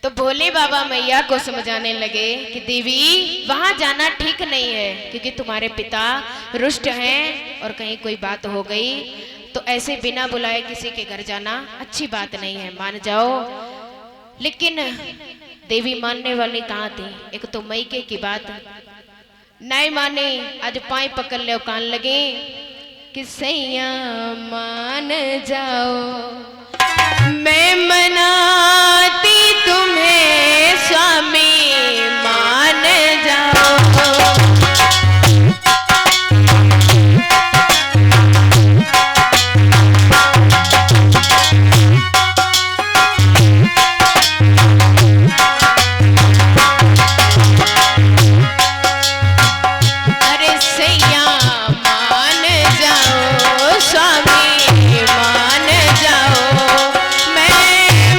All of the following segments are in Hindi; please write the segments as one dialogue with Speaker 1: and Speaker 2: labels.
Speaker 1: तो भोले बाबा मैया को समझाने लगे कि देवी वहां जाना ठीक नहीं है, क्योंकि तुम्हारे पिता रुष्ट हैं और कहीं कोई बात हो गई तो ऐसे बिना बुलाए किसी के घर जाना अच्छी बात नहीं है, मान जाओ। लेकिन देवी मानने वाली कहाँ थी? एक तो मैके की बात नहीं माने, आज पाए पकड़ ले कान लगे कि सैया मान जाओ, मैं मनाती तुम्हें स्वामी मान जाओ। अरे सैया मान जाओ स्वामी मान जाओ, मैं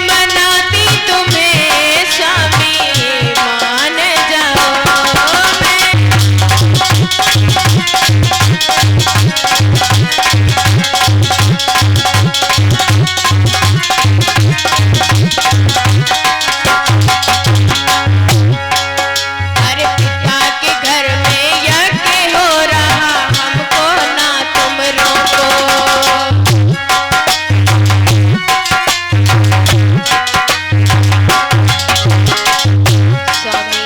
Speaker 1: मनाती तुम्हें स्वामी मान जाओ। अरे पिता के घर में यज्ञ हो रहा, हमको ना तुम रोको। स्वामी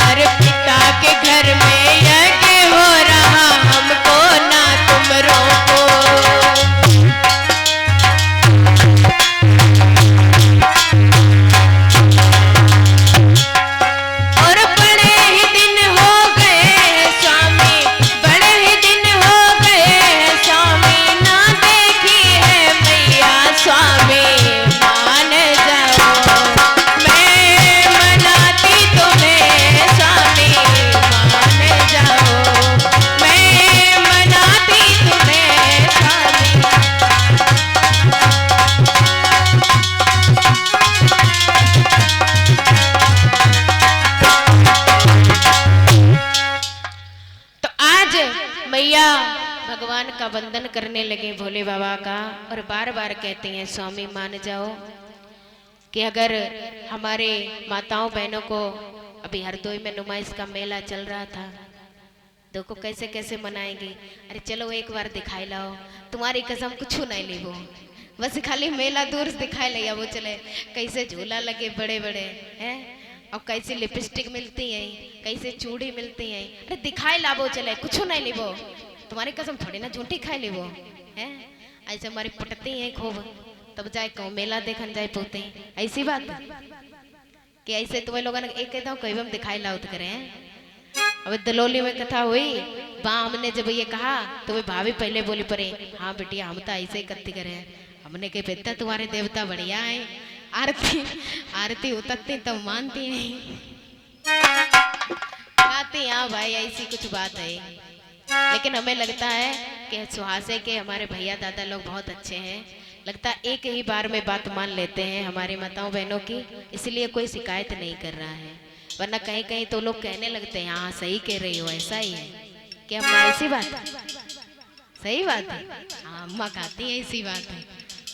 Speaker 1: अरे पिता के घर में यज्ञ हो रहा, हमको ना तुम रोको। और बड़े ही दिन हो गए हैं स्वामी, बड़े ही दिन हो गए हैं स्वामी, ना देखी है मैया स्वामी मान जाओ, मैं मनाती तुम्हें स्वामी मान जाओ, मैं मनाती तुम्हें स्वामी। तो आज मैया भगवान का वंदन करने लगे भोले बाबा का, और बार बार कहते हैं स्वामी मान जाओ। कि अगर हमारे माताओं बहनों को अभी हरदोई में नुमाइश का मेला चल रहा था, देखो कैसे कैसे मनाएंगे। अरे चलो एक बार दिखाई लाओ, तुम्हारी कसम कुछ नहीं ली वो, बस खाली मेला दूर से दिखाई लिया वो चले। कैसे झूला लगे बड़े बड़े हैं, और कैसे लिपस्टिक मिलती है, कैसे चूड़ी मिलती है। अरे दिखाई ला वो चले, कुछ नहीं ली वो, तुम्हारी कसम थोड़ी ना झूठी खाई ली वो है। ऐसे हमारी पटती है खूब, तब जाए कहूँ मेला देखन जाए पोते, ऐसी बात कि ऐसे तुम्हें लोगों ने एक कहता हूँ कहीं हम दिखाई लाओ तो करें। अब दलोली में कथा हुई, वहाँ हमने जब ये कहा तो वे भाभी पहले बोली पड़े, हाँ बेटिया हम तो ऐसे ही कत्ती करें। हमने कहा बेटा तुम्हारे देवता बढ़िया है, आरती आरती उतरती तो मानती नहीं, कहती हाँ भाई ऐसी कुछ बात है। लेकिन हमें लगता है कि सुहासे के हमारे भैया दादा लोग बहुत अच्छे हैं, लगता है एक ही बार में बात मान लेते हैं हमारी माताओं बहनों की, इसलिए कोई शिकायत नहीं कर रहा है। वरना कहीं कहीं तो लोग कहने लगते हैं हाँ सही कह रही हो, ऐसा ही है कि अम्मा ऐसी बात सही बात है, हाँ अम्मा कहती है ऐसी बात है।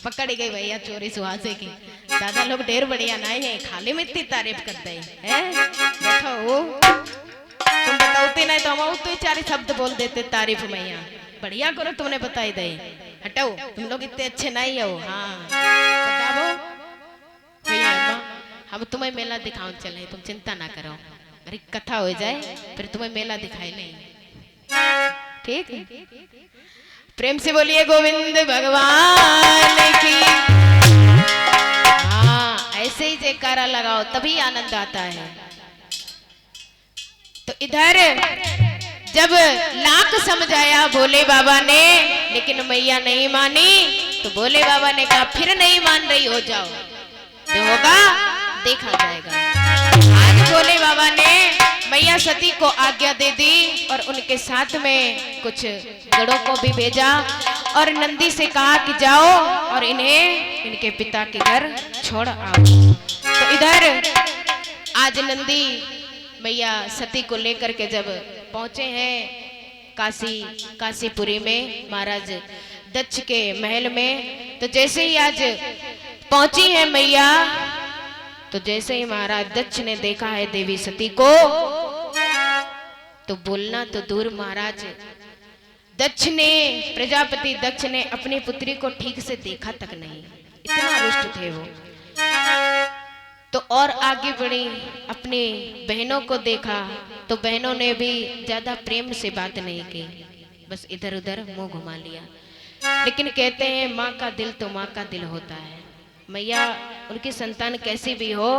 Speaker 1: पकड़ी गई भैया चोरी सुहासे की, दादा लोग ढेर बढ़िया नहीं है, खाली में इतनी तारीफ करते हैं। देखो वो तुम बताओते नहीं तो हम तो चार शब्द बोल देते तारीफ मैया, बढ़िया करो तुमने बताई दे, हटाओ तुम लोग इतने अच्छे नहीं हो। हाँ बताओ भैया हम तुम्हें मेला दिखाऊं चले, तुम चिंता ना करो, अरे कथा हो जाए फिर तुम्हें मेला दिखाई नहीं, ठीक। प्रेम से बोलिए गोविंद भगवान की। हाँ ऐसे ही जयकारा लगाओ तभी आनंद आता है। तो इधर जब लाख समझाया भोले बाबा ने, लेकिन मैया नहीं मानी, तो भोले बाबा ने कहा फिर नहीं मान रही हो जाओ, जो होगा देखा जाएगा। आज भोले बाबा ने मैया सती को आज्ञा दे दी और उनके साथ में कुछ गढ़ों को भी भेजा और नंदी से कहा कि जाओ और इन्हें इनके पिता के घर छोड़ आओ। तो इधर आज नंदी मैया सती को लेकर के जब पहुंचे हैं काशीपुरी में महाराज दक्ष के महल में, तो जैसे ही आज पहुंची है मैया तो जैसे ही महाराज दक्ष ने देखा है देवी सती को, तो बोलना तो दूर, महाराज दक्ष ने, प्रजापति दक्ष ने अपनी पुत्री को ठीक से देखा तक नहीं, इतना रुष्ट थे वो। तो और आगे बढ़ी, अपनी बहनों को देखा तो बहनों ने भी ज्यादा प्रेम से बात नहीं की, बस इधर उधर मुंह घुमा लिया। लेकिन कहते हैं माँ का दिल तो माँ का दिल होता है। मैया उनकी संतान कैसी भी हो,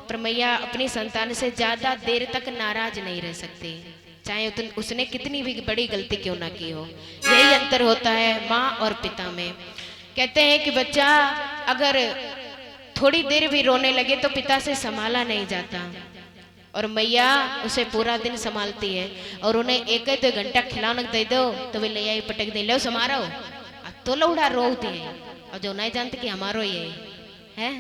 Speaker 1: पर मैया अपनी संतान से ज्यादा देर तक नाराज नहीं रह सकती, चाहे उसने कितनी भी बड़ी गलती क्यों ना की हो। यही अंतर होता है माँ और पिता में। कहते हैं कि बच्चा अगर थोड़ी देर भी रोने लगे तो पिता से संभाला नहीं जाता, और मैया उसे पूरा दिन संभालती है। और उन्हें एक दो घंटा खिलाना दे दो तो वे ले आई पटक दे, लो समारो तो लौड़ा रोते हैं, और जो नहीं जानते कि हमारो ये है।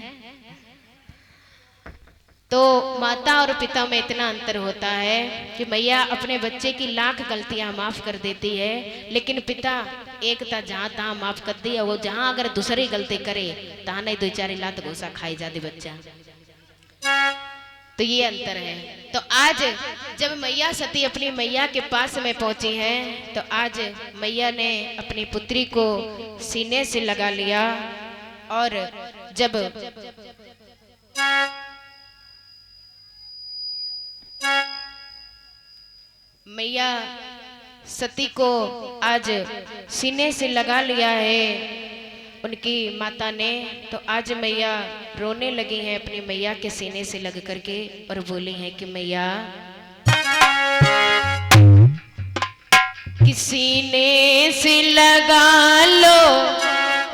Speaker 1: तो माता और पिता में इतना अंतर होता है कि मैया अपने बच्चे की लाख गलतियां माफ कर देती है, लेकिन पिता एक था जहां तहां माफ कर दिया, वो जहां अगर दूसरी गलती करे तहां नहीं दो चार लात घोसा खाई जाती बच्चा। तो ये अंतर है। तो आज जब मैया सती अपनी मैया के पास में पहुंची है, तो आज मैया ने अपनी पुत्री को सीने से लगा लिया, और जब मैया सती को आज सीने से लगा लिया है उनकी माता ने, तो आज मैया रोने लगी हैं अपनी मैया के सीने से लग करके, और बोली हैं कि मैया कि सीने से लगा लो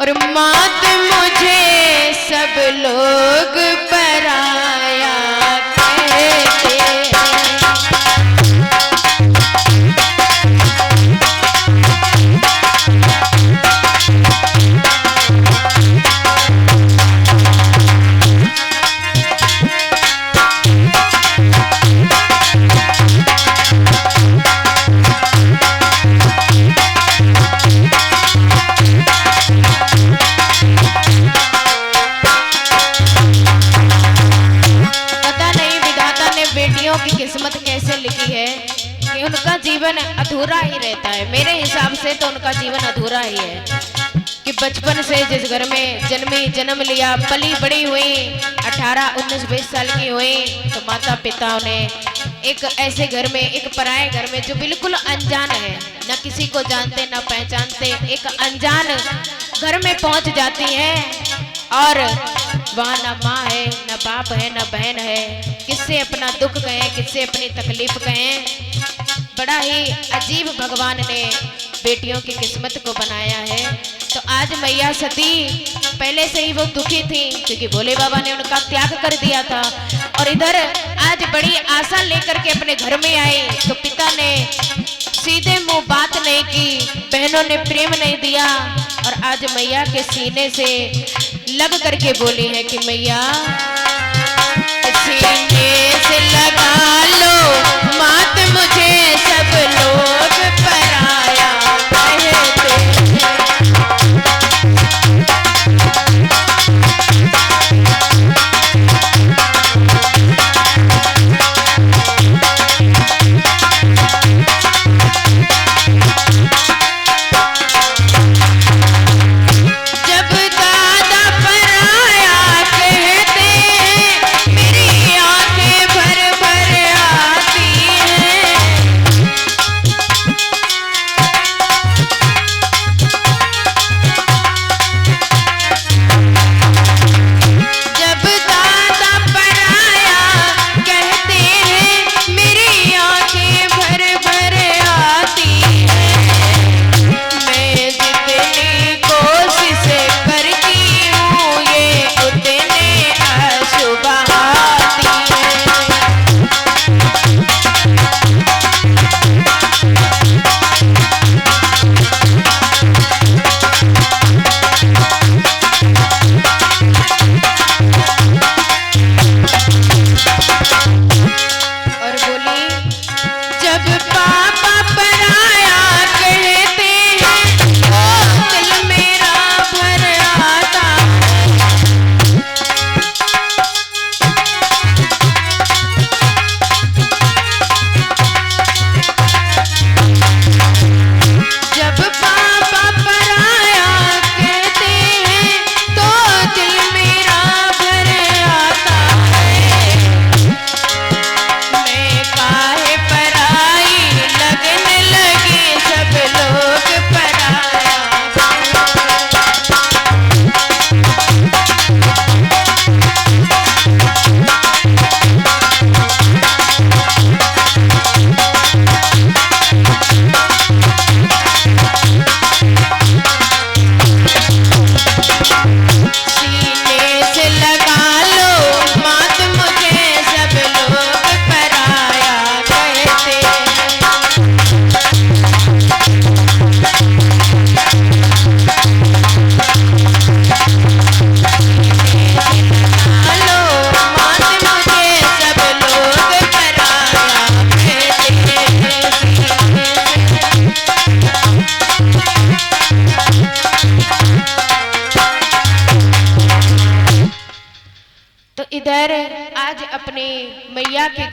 Speaker 1: और मात मुझे सब लोग पराया कहते हैं। की किस्मत कैसे लिखी है कि उनका जीवन अधूरा ही रहता है। मेरे हिसाब से तो उनका जीवन अधूरा ही है कि बचपन से जिस घर में जन्म लिया, पली बड़ी हुई, 18, 19, 20 साल की हुई, तो माता पिता ने एक ऐसे घर में, एक पराये घर में जो बिल्कुल अनजान है, न किसी को जानते न पहचानते, एक अनजान घर में पहुंच जाती है, और वहाँ न माँ है, न बाप है, न बहन है, किससे अपना दुख कहें, किससे अपनी तकलीफ कहें। बड़ा ही अजीब भगवान ने बेटियों की किस्मत को बनाया है। तो आज मैया सती पहले से ही वो दुखी थी क्योंकि भोले बाबा ने उनका त्याग कर दिया था, और इधर आज बड़ी आशा लेकर के अपने घर में आई, तो पिता ने सीधे मुंह बात नहीं की, बहनों ने प्रेम नहीं दिया, और आज मैया के सीने से लग करके बोली है कि मैया सीने से लगा लो मात मुझे सब लोग पराया कहते हैं। जब दादा पराया कहते हैं, मेरी आंखें इधर आज अपने मैया के